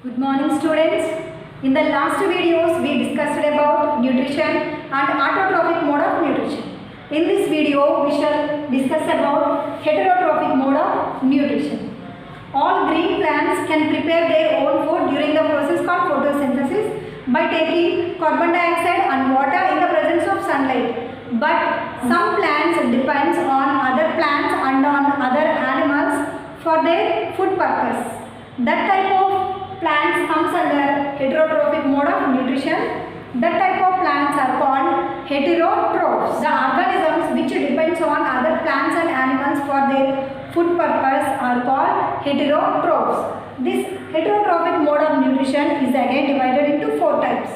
Good morning students. In the last videos we discussed about nutrition and autotrophic mode of nutrition. In this video we shall discuss about heterotrophic mode of nutrition. All green plants can prepare their own food during the process called photosynthesis by taking carbon dioxide and water in the presence of sunlight. But some plants depends on other plants and on other animals for their food purpose. That type of plants comes under heterotrophic mode of nutrition. That type of plants are called heterotrophs. The organisms which depends on other plants and animals for their food purpose are called heterotrophs. This heterotrophic mode of nutrition is again divided into 4 types.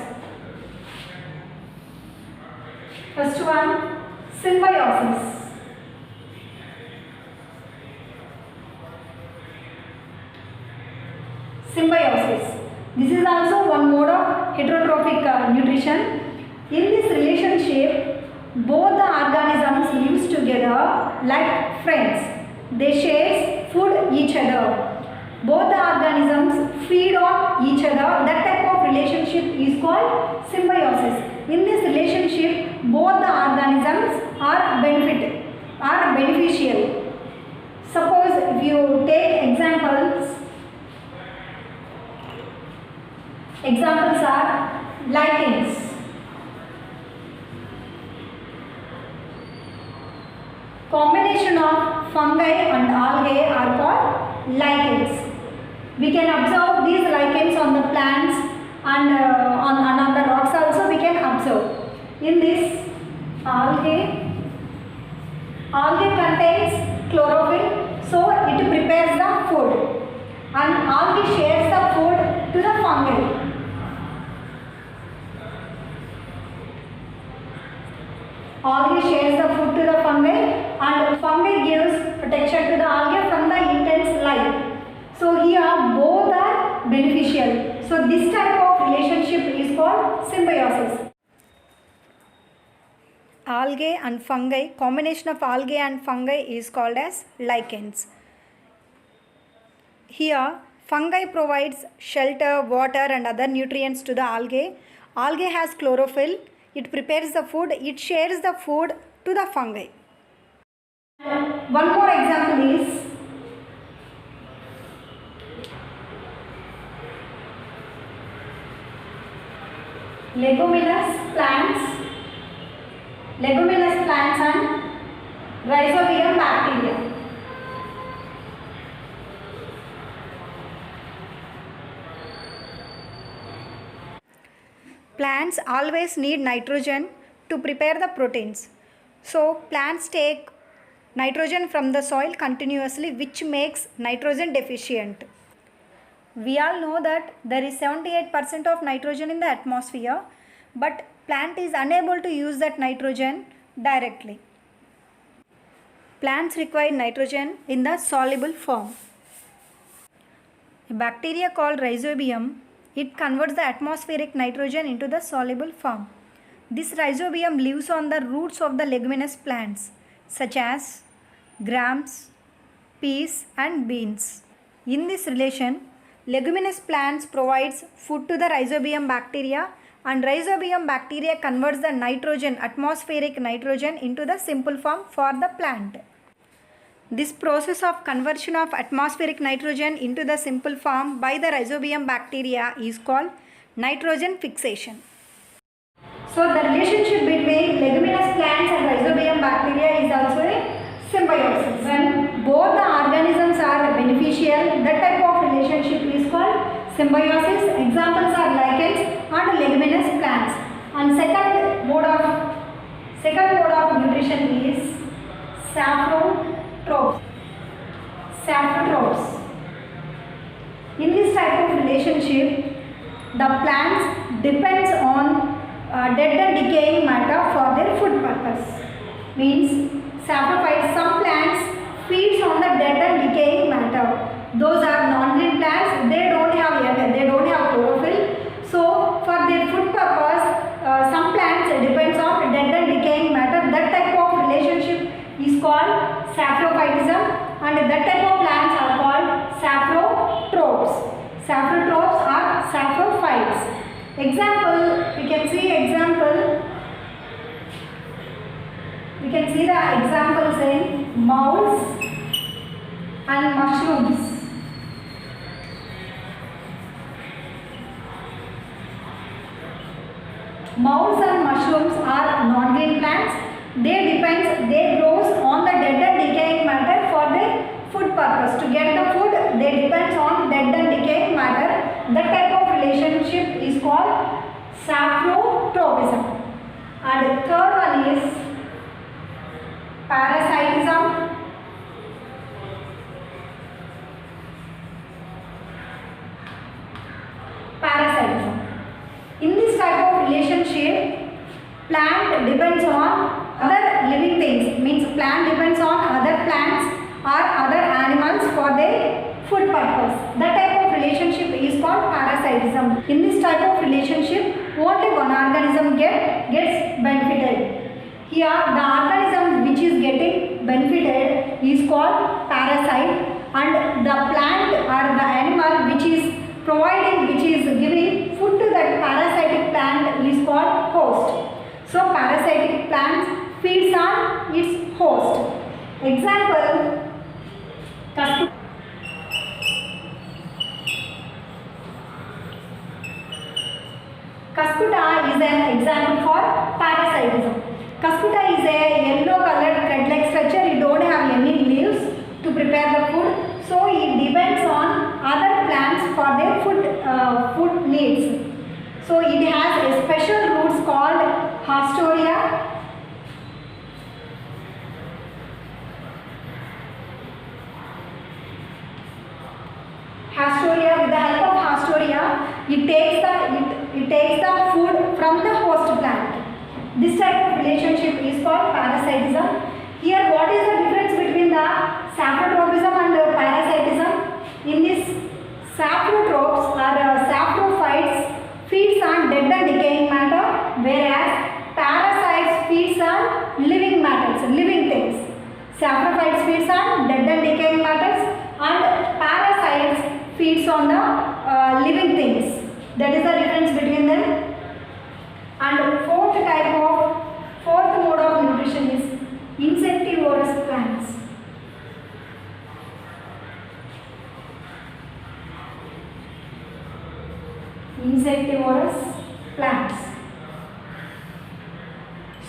First one, symbiosis. Symbiosis. This is also one mode of heterotrophic nutrition. In this relationship, both the organisms live together like friends. They share food each other. Both the organisms feed on each other. That type of relationship is called symbiosis. In this relationship, both the organisms are beneficial. Suppose if you take examples are lichens. Combination of fungi and algae are called lichens. We can observe these lichens on the plants and on the rocks also we can observe. In this algae contains chlorophyll, so it prepares the food, and algae shares the food to the fungi. Algae shares the food to the fungi and fungi gives protection to the algae from the intense light. So here both are beneficial. So this type of relationship is called symbiosis. Algae and fungi, combination of algae and fungi is called as lichens. Here fungi provides shelter, water and other nutrients to the algae. Algae has chlorophyll. It prepares the food, it shares the food to the fungi. One more example is leguminous plants and rhizobium bacteria. Plants always need nitrogen to prepare the proteins. So plants take nitrogen from the soil continuously, which makes nitrogen deficient. We all know that there is 78% of nitrogen in the atmosphere, but plant is unable to use that nitrogen directly. Plants require nitrogen in the soluble form. A bacteria called rhizobium, it converts the atmospheric nitrogen into the soluble form. This rhizobium lives on the roots of the leguminous plants such as grams, peas and beans. In this relation, leguminous plants provides food to the rhizobium bacteria, and rhizobium bacteria converts the nitrogen, atmospheric nitrogen, into the simple form for the plant. This process of conversion of atmospheric nitrogen into the simple form by the rhizobium bacteria is called nitrogen fixation. So the relationship between leguminous plants and rhizobium bacteria is also a symbiosis. When both the organisms are beneficial, that type of relationship is called symbiosis. Examples are lichens and leguminous plants. And second mode of nutrition is saprotrophs. In this type of relationship, the plants depends on dead and decaying matter for their food purpose. Means saprophytes, some plants feeds on the dead and decaying matter. Those are non-green plants. They don't have chlorophyll. So for their food purpose, some plants depends on dead and decaying matter. That type of relationship is called saprophytism, and that type of plants are called saprotrophs. Saprotrophs are Example, we can see example. We can see the examples in mouse and mushrooms. Mouse and mushrooms are non-green plants. They grows on the dead and decaying matter for their food purpose. To get the food, they depends on dead and decaying matter. That type of relationship is called saprotropism. And third one is parasitism. Parasitism. In this type of relationship, plant depends on other living things. Means plant depends on other plants or other animals for their food purpose. That type of relationship is called parasitism. In this type of relationship, only one organism gets benefited. Here, the organism which is getting benefited is called parasite, and the plant or the animal which is giving food to that parasitic plant is called host. So parasitic plants feeds on its host. Example, Cuscuta is an example for parasitism. Cuscuta is a yellow colored thread-like structure. It don't have any leaves to prepare the food. So it depends on other plants for their food needs. So it has a special roots called Hastoria. With the help of Hastoria, it takes the food from the host plant. This type of relationship is called parasitism. Here, what is the difference between the saprotropism and parasitism? In this, saprotropes or saprophytes feeds on dead and decaying matter, whereas parasites feeds on living matters, living things. Saprophytes feeds on dead and decaying matters, and parasites feeds on the living things. That is the difference between them. And fourth mode of nutrition is insectivorous plants. Insectivorous plants.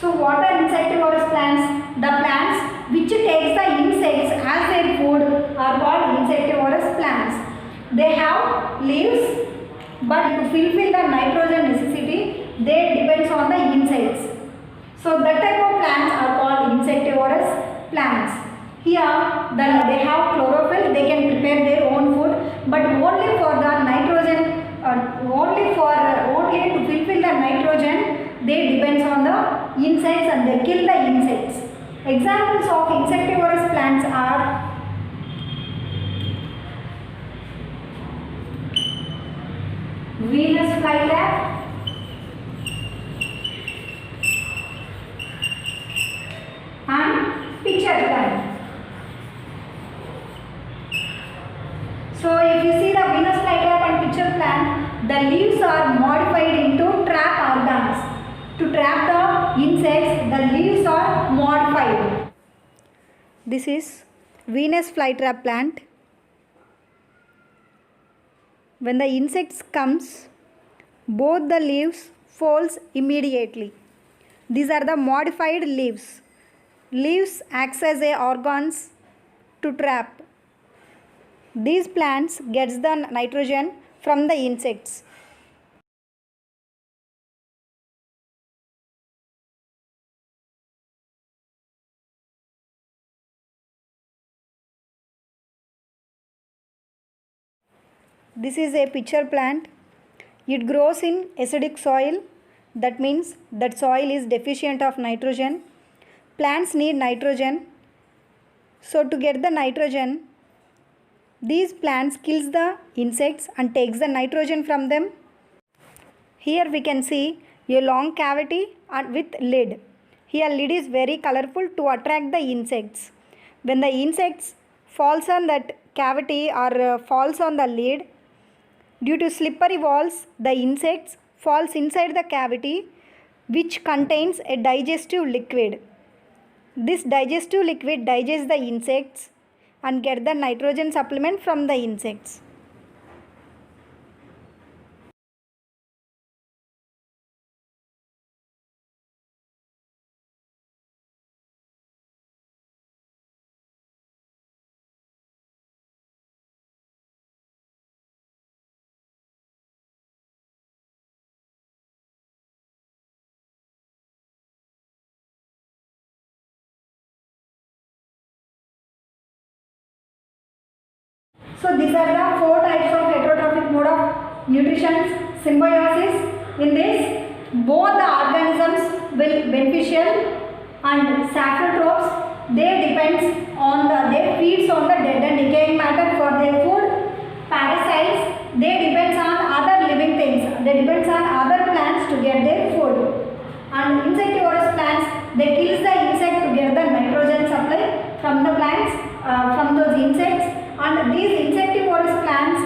So what are insectivorous plants? The plants which takes the insects as their food are called insectivorous plants. They have leaves, but to fulfill the nitrogen necessity, they depends on the insects. So that type of plants are called insectivorous plants. Here, they have chlorophyll. They can prepare their own food, but only for the nitrogen. Only to fulfill the nitrogen, they depends on the insects and they kill the insects. Examples of insectivorous plants are Venus flytrap, and pitcher plant. So if you see the Venus flytrap and pitcher plant, the leaves are modified into trap organs. To trap the insects, the leaves are modified. This is Venus flytrap plant. When the insects comes, both the leaves folds immediately. These are the modified leaves. Leaves acts as a organs to trap. These plants gets the nitrogen from the insects. This is a pitcher plant. It grows in acidic soil. That means that soil is deficient of nitrogen. Plants need nitrogen. So to get the nitrogen, these plants kills the insects and takes the nitrogen from them. Here we can see a long cavity with lid. Here lid is very colorful to attract the insects. When the insects falls on that cavity or falls on the lid, due to slippery walls, the insects falls inside the cavity which contains a digestive liquid. This digestive liquid digests the insects and get the nitrogen supplement from the insects. So these are the four types of heterotrophic mode of nutrition symbiosis. In this, both the organisms will beneficial and saprotrophs, they feeds on the dead and decaying matter for their food. Parasites, they depends on other living things. They depends on other plants to get their food. And insectivorous plants, they kills the insect to get the nitrogen supply from the plants, from those insects. And these insectivorous plants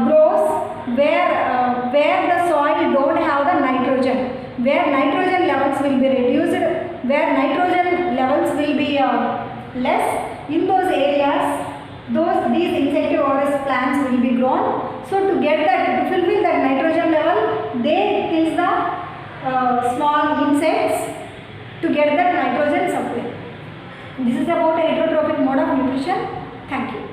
grows where the soil don't have the nitrogen, where nitrogen levels will be reduced, where nitrogen levels will be less. In those areas, these insectivorous plants will be grown. So to fulfill that nitrogen level, they kills the small insects to get that nitrogen supply. This is about heterotrophic mode of nutrition. Thank you.